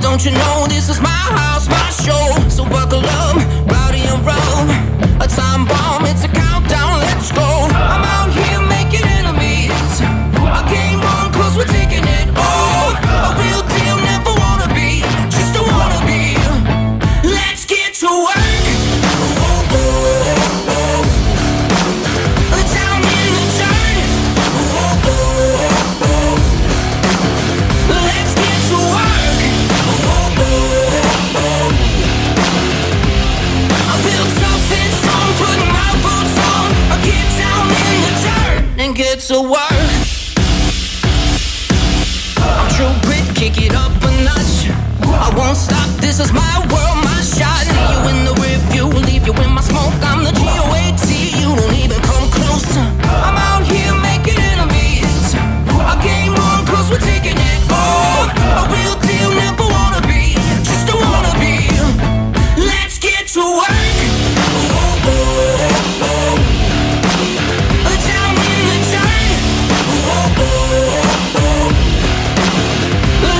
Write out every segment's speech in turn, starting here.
Don't you know this is my house, my show? So buckle up, rowdy and roll. A time bomb, it's a countdown, let's go. I'm out here making enemies. I came on cause we're taking it all. A real deal, never wanna be, just a wannabe. Let's get to work. Down in the dirt. Let's get to work. I feel tough and strong, putting my boots on. I get down in the dirt and get to work. I'm true grit, kick it up a notch. I won't stop, this is my world, my shot. See you in the review, leave you in my smoke. I'm the GOAT, you don't even come close. I'm out here making enemies. I came on cause we're taking it all. A real deal, never wanna be, just a wannabe. Let's get to work. Down in the dirt.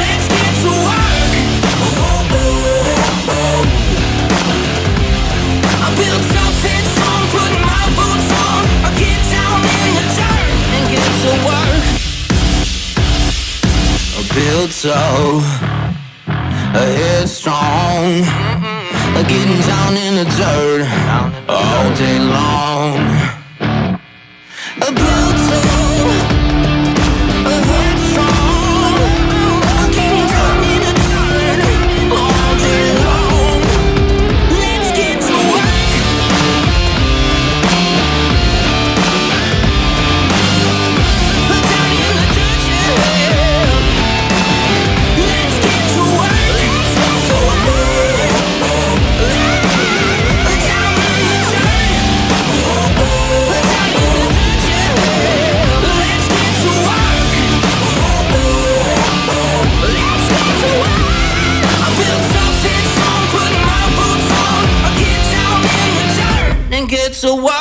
Let's get to work. I feel tough and strong, putting my boots on. I get down in the dirt and get to work. I build tough, I head strong. Getting down in the dirt all day long. I build tough, I head strong. Getting down in the dirt all day long. Let's get to work. Down in the dirt, yeah. Let's get to work. Let's get to work. Down in the dirt. Down in the dirt, yeah. Let's get to work. Let's get to work. I feel tough and strong, putting my boots on. I get down in the dirt and get to work.